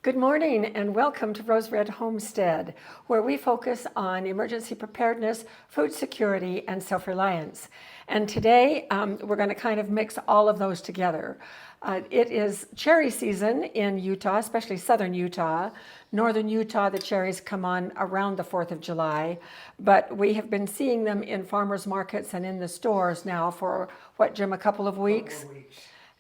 Good morning and welcome to Rose Red Homestead, where we focus on emergency preparedness, food security, and self-reliance. And today we're going to kind of mix all of those together. It is cherry season in Utah, especially southern Utah. Northern Utah, the cherries come on around the 4th of July, but we have been seeing them in farmers markets and in the stores now for, what, Jim, a couple of weeks?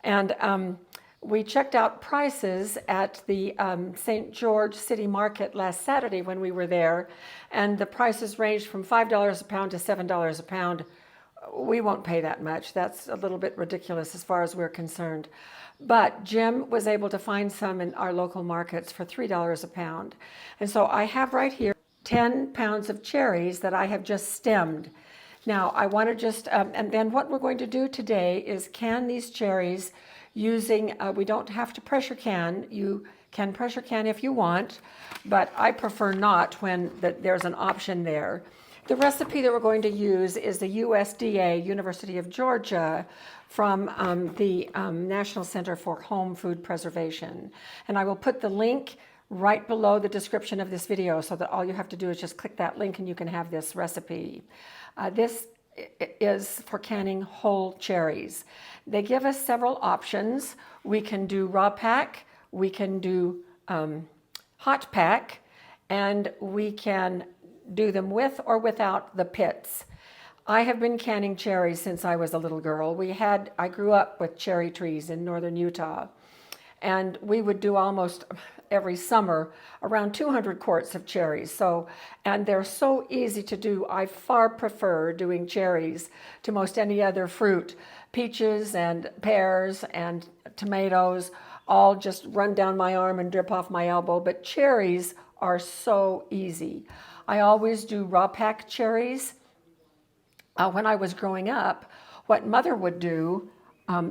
And we checked out prices at the St. George City Market last Saturday when we were there, and the prices ranged from $5 a pound to $7 a pound. We won't pay that much. That's a little bit ridiculous as far as we're concerned. But Jim was able to find some in our local markets for $3 a pound. And so I have right here 10 pounds of cherries that I have just stemmed. Now I want to just, and then what we're going to do today is can these cherries using, we don't have to pressure can. You can pressure can if you want, but I prefer not when there's an option there. The recipe that we're going to use is the USDA, University of Georgia, from the National Center for Home Food Preservation. And I will put the link right below the description of this video so that all you have to do is just click that link and you can have this recipe. This is for canning whole cherries. They give us several options. We can do raw pack, we can do hot pack, and we can do them with or without the pits. I have been canning cherries since I was a little girl. I grew up with cherry trees in northern Utah, and we would do almost every summer around 200 quarts of cherries. And they're so easy to do. I far prefer doing cherries to most any other fruit. Peaches and pears and tomatoes all just run down my arm and drip off my elbow, but cherries are so easy. I always do raw pack cherries. When I was growing up, what Mother would do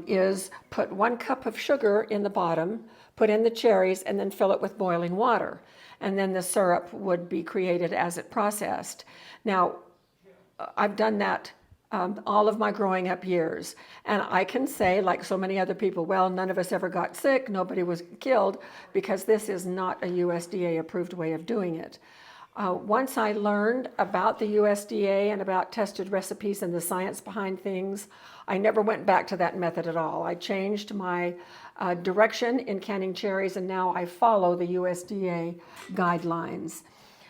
is put 1 cup of sugar in the bottom, put in the cherries, and then fill it with boiling water. And then the syrup would be created as it processed. Now, I've done that all of my growing up years. And I can say, like so many other people, well, none of us ever got sick, nobody was killed, because this is not a USDA approved way of doing it. Once I learned about the USDA and about tested recipes and the science behind things, I never went back to that method at all. I changed my direction in canning cherries, and now I follow the USDA guidelines.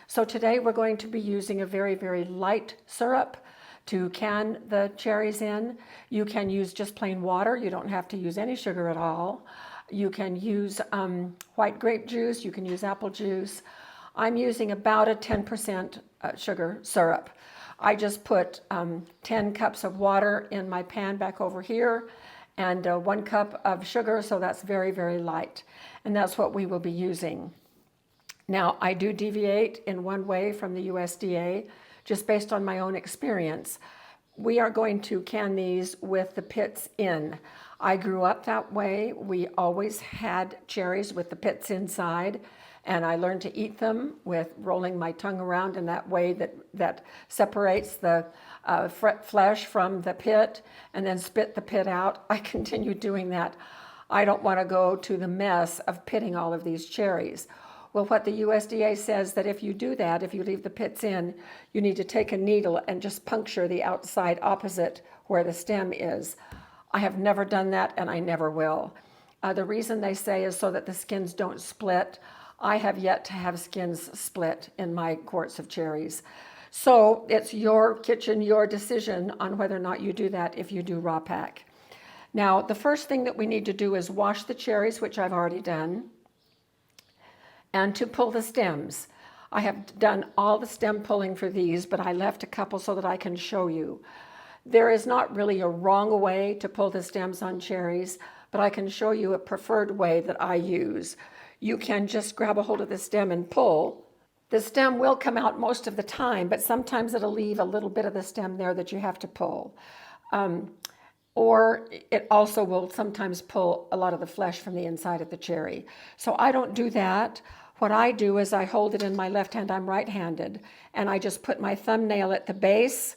So today we're going to be using a very, very light syrup to can the cherries in. You can use just plain water. You don't have to use any sugar at all. You can use white grape juice. You can use apple juice. I'm using about a 10% sugar syrup. I just put 10 cups of water in my pan back over here and 1 cup of sugar, so that's very, very light. And that's what we will be using. Now, I do deviate in one way from the USDA, just based on my own experience. We are going to can these with the pits in. I grew up that way. We always had cherries with the pits inside. And I learned to eat them with rolling my tongue around in that way that separates the flesh from the pit and then spit the pit out. I continue doing that. I don't want to go to the mess of pitting all of these cherries. Well, what the USDA says that if you do that, if you leave the pits in, you need to take a needle and just puncture the outside opposite where the stem is. I have never done that, and I never will. The reason they say is so that the skins don't split. I have yet to have skins split in my quarts of cherries. So it's your kitchen, your decision on whether or not you do that if you do raw pack. Now, the first thing that we need to do is wash the cherries, which I've already done, and to pull the stems. I have done all the stem pulling for these, but I left a couple so that I can show you. There is not really a wrong way to pull the stems on cherries, but I can show you a preferred way that I use. You can just grab a hold of the stem and pull. The stem will come out most of the time, but sometimes it'll leave a little bit of the stem there that you have to pull. Or it also will sometimes pull a lot of the flesh from the inside of the cherry. So I don't do that. What I do is I hold it in my left hand. I'm right-handed, and I just put my thumbnail at the base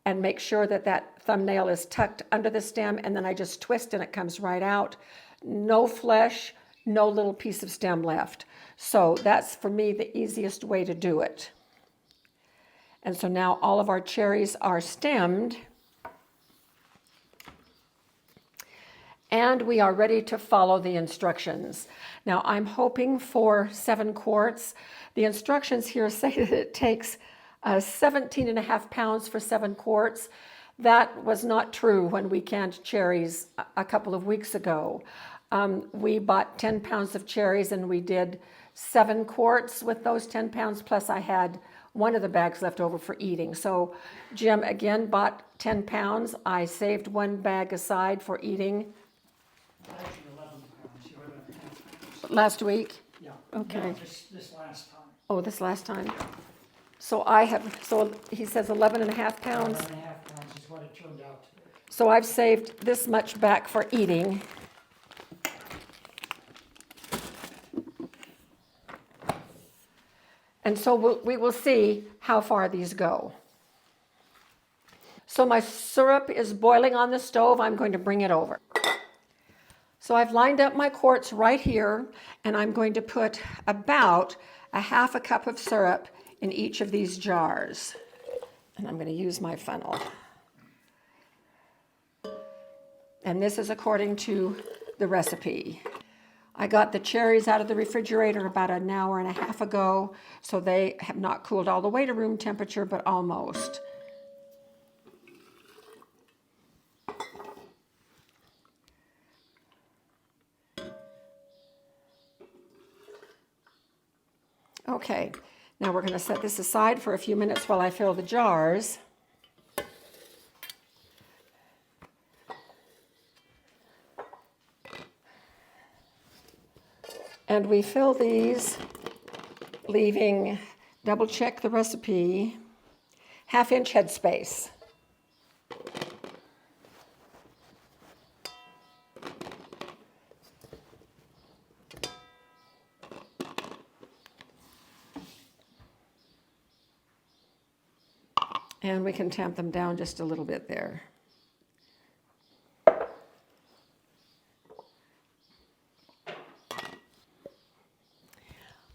and make sure that that thumbnail is tucked under the stem, and then I just twist and it comes right out. No flesh, no little piece of stem left. So that's, for me, the easiest way to do it. And so now all of our cherries are stemmed. And we are ready to follow the instructions. Now I'm hoping for 7 quarts. The instructions here say that it takes 17.5 pounds for 7 quarts. That was not true when we canned cherries a couple of weeks ago. We bought 10 pounds of cherries and we did 7 quarts with those 10 pounds, plus I had one of the bags left over for eating. So Jim again bought 10 pounds. I saved one bag aside for eating. Actually, 11 pounds, you were at half pounds. Last week? Yeah. Okay. No, this last time. Oh, this last time? So he says 11.5 pounds. 11 and a half pounds is what it turned out to be. So I've saved this much back for eating. And so we will see how far these go. So my syrup is boiling on the stove. I'm going to bring it over. So I've lined up my quarts right here, and I'm going to put about a half a cup of syrup in each of these jars. And I'm going to use my funnel. And this is according to the recipe. I got the cherries out of the refrigerator about an hour and a half ago, so they have not cooled all the way to room temperature, but almost. Okay, now we're going to set this aside for a few minutes while I fill the jars. And we fill these, leaving, double check the recipe, 1/2 inch headspace. And we can tamp them down just a little bit there.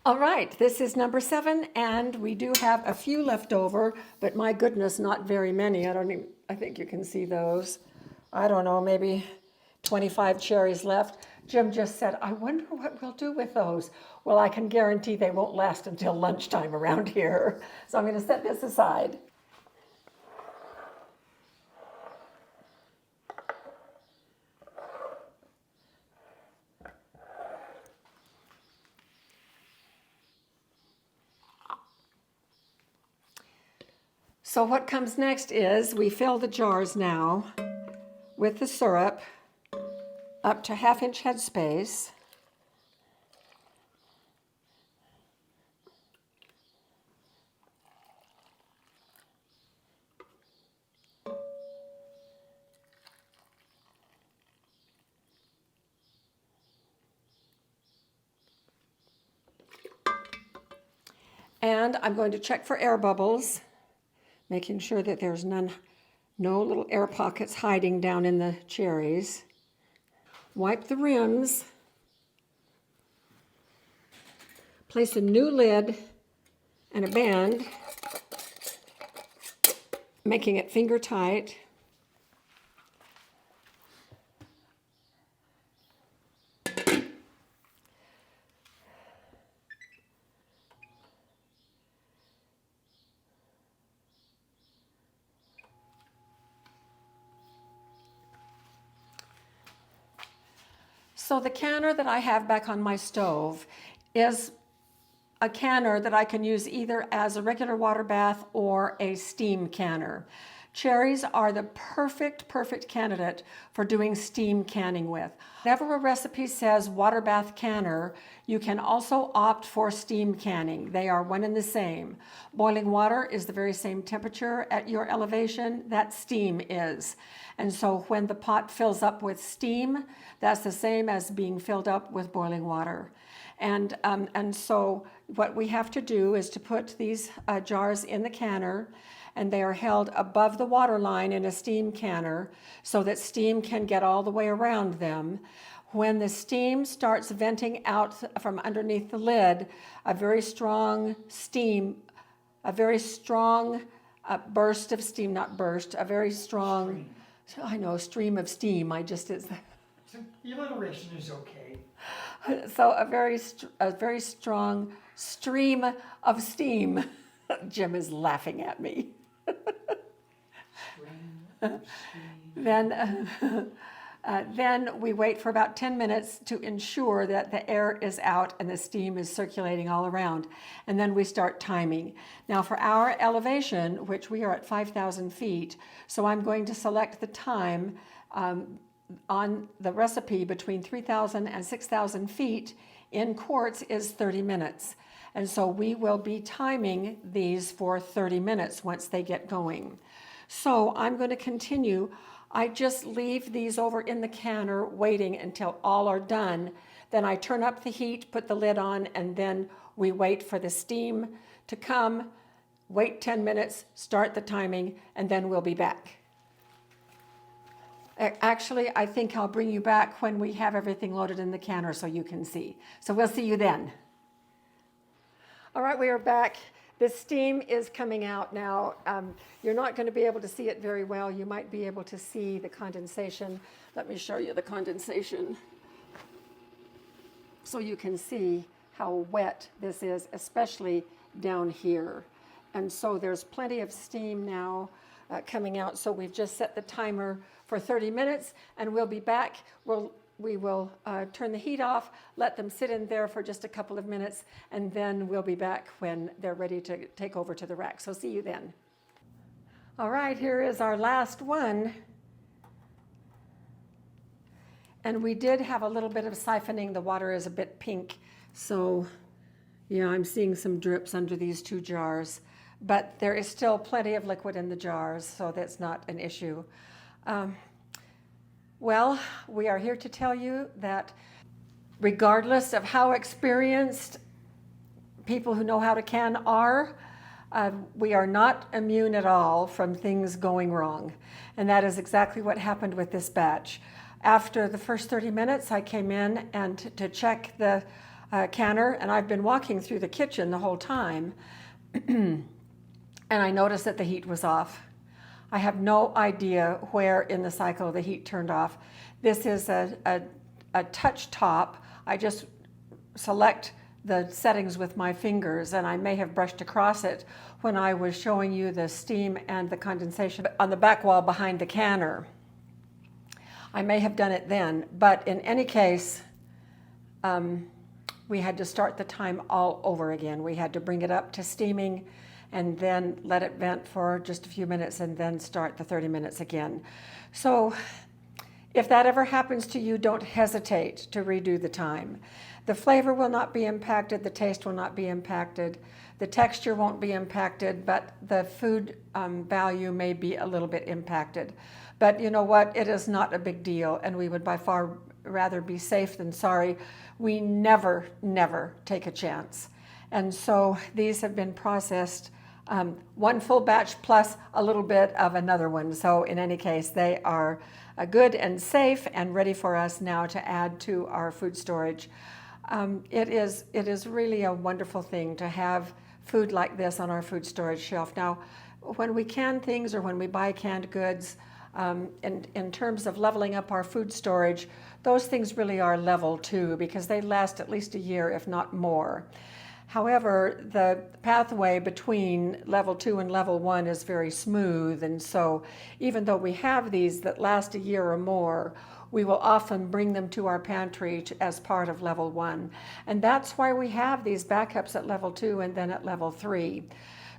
All right, this is number 7, and we do have a few left over, but my goodness, not very many. I think you can see those. I don't know, maybe 25 cherries left. Jim just said, I wonder what we'll do with those. Well, I can guarantee they won't last until lunchtime around here. So I'm going to set this aside. So what comes next is we fill the jars now with the syrup up to 1/2 inch headspace. And I'm going to check for air bubbles, making sure that there's no little air pockets hiding down in the cherries. Wipe the rims. Place a new lid and a band, making it finger tight. So the canner that I have back on my stove is a canner that I can use either as a regular water bath or a steam canner. Cherries are the perfect candidate for doing steam canning with. Whenever a recipe says water bath canner, you can also opt for steam canning. They are one and the same. Boiling water is the very same temperature at your elevation that steam is. And so when the pot fills up with steam, that's the same as being filled up with boiling water. And so what we have to do is to put these jars in the canner, and they are held above the water line in a steam canner so that steam can get all the way around them. When the steam starts venting out from underneath the lid, a very strong steam, a very strong burst of steam, not burst, a very strong, I know, stream of steam. So the alliteration is okay. So a very strong stream of steam. Jim is laughing at me. Then we wait for about 10 minutes to ensure that the air is out and the steam is circulating all around. And then we start timing. Now for our elevation, which we are at 5,000 feet, so I'm going to select the time on the recipe between 3,000 and 6,000 feet in quarts is 30 minutes. And so we will be timing these for 30 minutes once they get going. So I'm going to continue. I just leave these over in the canner waiting until all are done. Then I turn up the heat, put the lid on, and then we wait for the steam to come, wait 10 minutes, start the timing, and then we'll be back. Actually, I think I'll bring you back when we have everything loaded in the canner so you can see. So we'll see you then. All right, we are back. The steam is coming out now. You're not going to be able to see it very well. You might be able to see the condensation. Let me show you the condensation so you can see how wet this is, especially down here. And so there's plenty of steam now coming out. So we've just set the timer for 30 minutes and we'll be back. We will turn the heat off, let them sit in there for just a couple of minutes, and then we'll be back when they're ready to take over to the rack. So see you then. All right, here is our last one. And we did have a little bit of siphoning. The water is a bit pink. So yeah, I'm seeing some drips under these two jars. But there is still plenty of liquid in the jars, so that's not an issue. Well, we are here to tell you that regardless of how experienced people who know how to can are, we are not immune at all from things going wrong. And that is exactly what happened with this batch. After the first 30 minutes, I came in and to check the canner, and I've been walking through the kitchen the whole time, and I noticed that the heat was off. I have no idea where in the cycle the heat turned off. This is a touch top. I just select the settings with my fingers, and I may have brushed across it when I was showing you the steam and the condensation on the back wall behind the canner. I may have done it then, but in any case, we had to start the time all over again. We had to bring it up to steaming and then let it vent for just a few minutes and then start the 30 minutes again. So if that ever happens to you, don't hesitate to redo the time. The flavor will not be impacted, the taste will not be impacted, the texture won't be impacted, but the food value may be a little bit impacted. But you know what? It is not a big deal, and we would by far rather be safe than sorry. We never, never take a chance. And so these have been processed, one full batch plus a little bit of another one. So in any case, they are good and safe and ready for us now to add to our food storage. It is really a wonderful thing to have food like this on our food storage shelf. Now, when we can things or when we buy canned goods, in terms of leveling up our food storage, those things really are level 2 because they last at least a year, if not more. However, the pathway between level 2 and level 1 is very smooth, and so even though we have these that last a year or more, we will often bring them to our pantry as part of level 1. And that's why we have these backups at level 2 and then at level 3.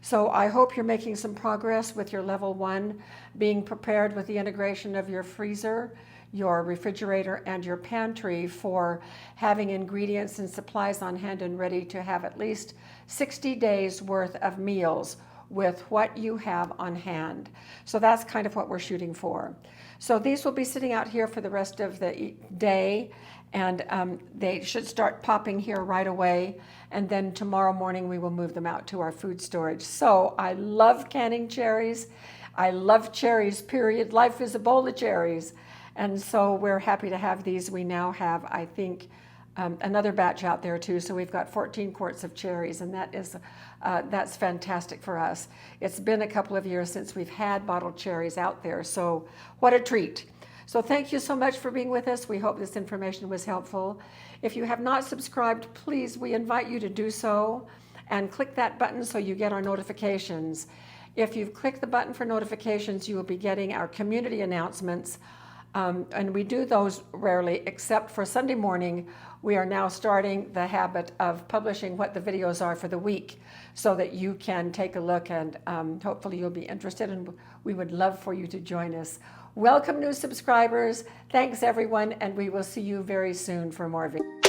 So I hope you're making some progress with your level 1, being prepared with the integration of your freezer, your refrigerator, and your pantry for having ingredients and supplies on hand and ready to have at least 60 days worth of meals with what you have on hand. So that's kind of what we're shooting for. So these will be sitting out here for the rest of the day, and they should start popping here right away. And then tomorrow morning we will move them out to our food storage. So I love canning cherries. I love cherries, period. Life is a bowl of cherries. And so we're happy to have these. We now have, I think, another batch out there too. So we've got 14 quarts of cherries, and that's fantastic for us. It's been a couple of years since we've had bottled cherries out there, so what a treat. So thank you so much for being with us. We hope this information was helpful. If you have not subscribed, please, we invite you to do so and click that button so you get our notifications. If you've clicked the button for notifications, you will be getting our community announcements. And we do those rarely, except for Sunday morning. We are now starting the habit of publishing what the videos are for the week so that you can take a look, and hopefully you'll be interested, and we would love for you to join us. Welcome new subscribers. Thanks everyone, and we will see you very soon for more videos.